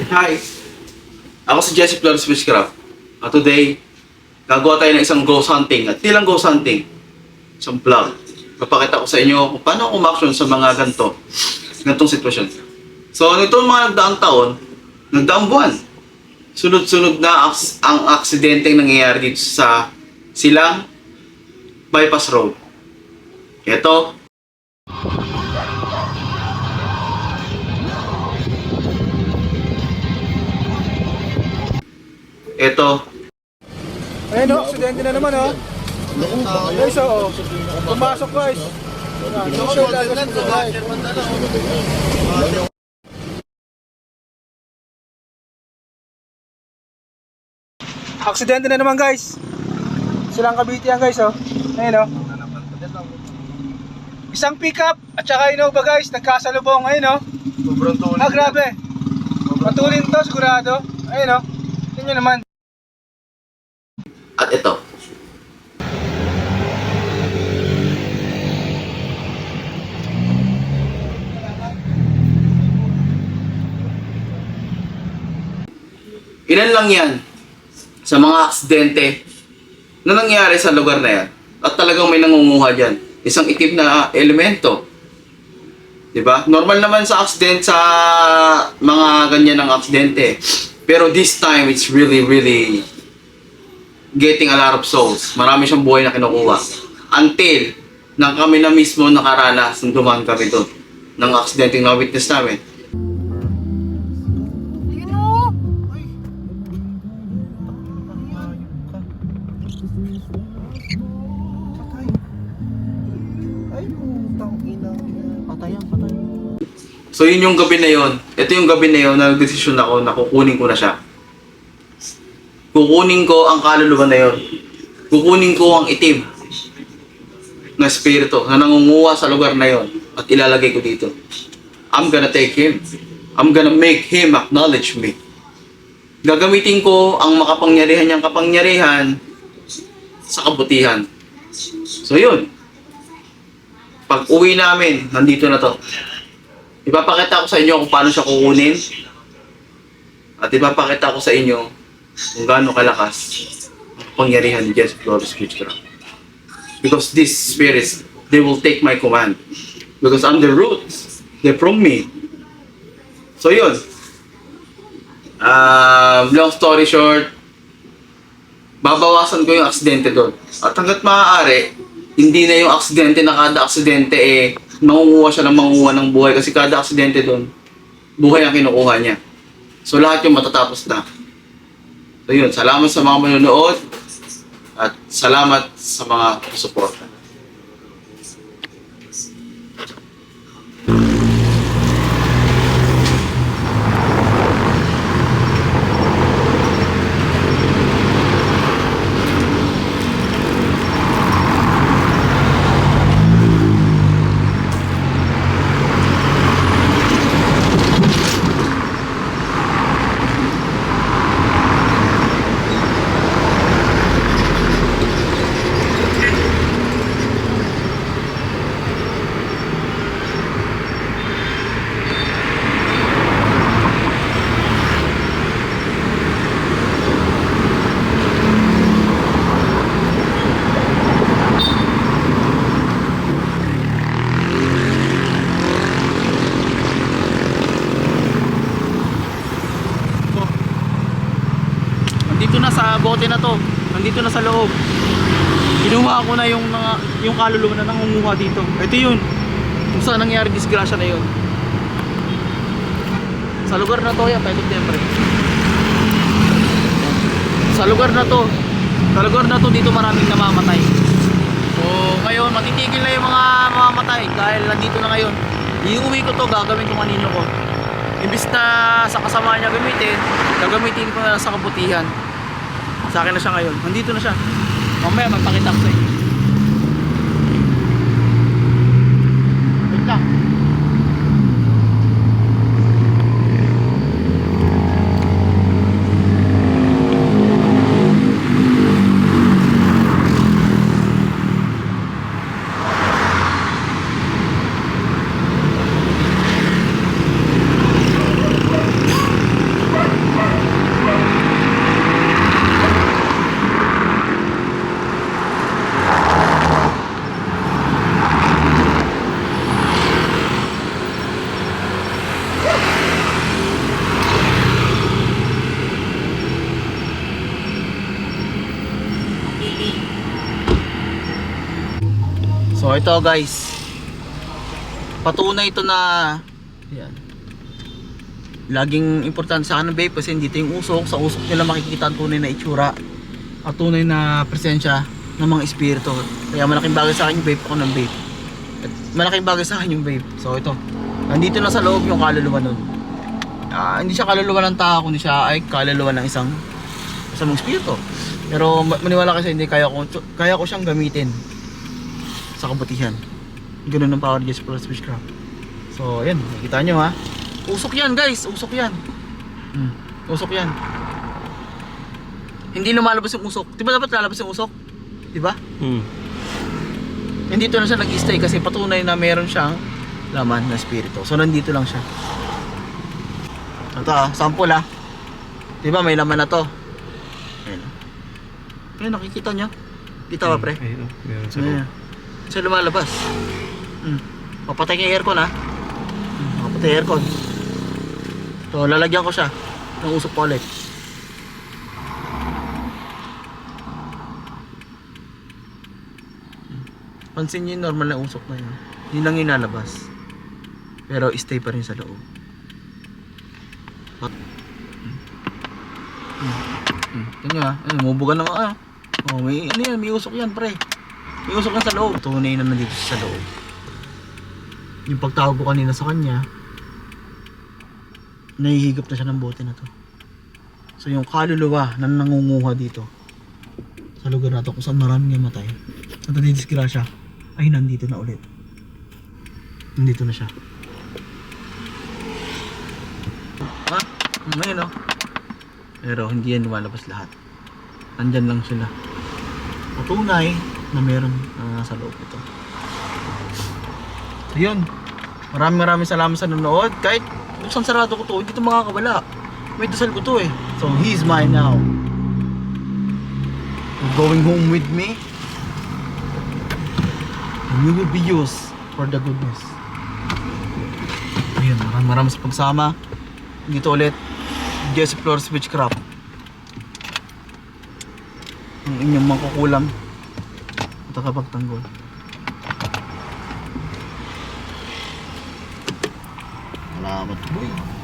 Hi! Ako si Jesse Flores Fishcraft. At today, gagawa tayo ng isang ghost hunting. At di lang ghost hunting, isang vlog. Papakita ko sa inyo kung paano ako umaksyon sa mga ganitong sitwasyon. So, nitong mga nagdaang taon, nagdaang buwan, sunod-sunod na ang aksidenteng nangyayari dito sa Silang Bypass Road. Ito, ito, Ayun o, aksidente na naman o. Guys o, pumasok guys. Aksidente na naman guys. Silang Cavite yan guys o. Ayun o. Isang pickup at saka Innova guys, nagkasalubong. Ayun o. Grabe. Matulin to sigurado. Ayun o. Tingnan naman. at ito. Ilan lang yan sa mga aksidente na nangyari sa lugar na yan. At talagang may nangunguha dyan. Isang itim na elemento. Diba? Normal naman sa accident, sa mga ganyan ng aksidente. Pero this time, it's really getting a lot of souls. Marami siyang buhay na kinukuha. Until, nang kami na mismo nakaranas nung dumaan kami doon ng aksidente na witness namin. So yun yung gabi na yun. Ito yung gabi na yun na nagdesisyon ako na kukunin ko na siya. Kukunin ko ang kaluluwa na yun. Kukunin ko ang itim na espiritu na nangunguha sa lugar na yun at ilalagay ko dito. I'm gonna take him. I'm gonna make him acknowledge me. Gagamitin ko ang makapangyarihan niyang kapangyarihan sa kabutihan. So yun. Pag uwi namin, nandito na to. Ipapakita ko sa inyo kung paano siya kukunin. At ipapakita ko sa inyo kung gaano kalakas ang pangyarihan ni Jesse Flores Fishcraft. Because these spirits, they will take my command. Because I'm the roots. They're from me. So yun. Long story short, babawasan ko yung aksidente doon. At hanggat maaari, hindi na yung aksidente na kada aksidente mangunguha siya ng mangunguha ng buhay kasi kada aksidente doon, buhay ang kinukuha niya. So lahat yung matatapos na. So yun, salamat sa mga manonood at salamat sa mga suporta. Nandito na sa bote na to. Nandito na sa loob. Kinuha ko na yung kaluluwa na nangunguha dito. Ito yun. Kung saan nangyari disgrasya na yun. Sa lugar na to yan, tayo siyempre. Sa lugar na to dito maraming namamatay. So ngayon matitigil na yung mga mamamatay dahil nandito na ngayon. Iuwi ko to, gagawin ko kanino ko. Imbis na sa kasama niya gagamitin ko na sa kabutihan. Sa akin na siya ngayon. Nandito na siya. Mamaya magpakita ko sa inyo. Wait lang. So ito guys, patunay ito na yan. Laging importante sa akin ng vape kasi dito yung usok. Sa usok nila makikita ang tunay na itsura at tunay na presensya ng mga espiritu. Kaya malaking bagay sa akin yung vape ako ng vape. At malaking bagay sa akin yung vape. So ito, nandito na sa loob yung kaluluwa nun. Hindi siya kaluluwa ng tao, kundi siya ay kaluluwa ng isang espiritu. Pero maniwala kasi hindi kaya ko siyang gamitin sa kabutihan. Ganun ang power ng Just Plus Witchcraft. So ayan, nakita nyo ha. Usok yan guys, usok yan. Usok yan. Hindi lumalabas yung usok. Diba dapat lalabas yung usok? Diba? Nandito na siya nag-stay kasi patunay na meron siyang laman na spirito. So nandito lang siya. Ito sample Diba may laman na to. Ayan. Ayan, nakikita nyo? Kita ba pre? Ayun, meron sa Ayan. Siya lumalabas. Papatay yung aircon papatay yung aircon. So lalagyan ko siya ng usok pa ulit. Pansin nyo yung normal na usok na yun. Yun lang yung lalabas. Pero stay pa rin sa loob. Ito nyo umubugan naman may ano yan, may usok yan pre. May usok yan sa loob. Tunay na nandito sa loob. Yung pagtawag ko kanina sa kanya, nahihigop na siya ng bote na to. So yung kaluluwa na nangunguha dito sa lugar na to kung saan maraming namatay at nadidisgrasya ay nandito na ulit. Nandito na siya. Ngayon pero hindi yan lumalabas lahat. Nandyan lang sila. Patunay na meron sa loob ito. So yun, maraming salamat sa nanonood. Kahit buksan sarado ko to, hindi ito makakawala. May dasal ko to So he's mine now. You're going home with me, and you will be used for the goodness. Ayun, maraming sa pagsama. Dito ulit, Just Plus Witchcraft. Ang inyong mangkukulam at kapagtanggol. Salamat boy.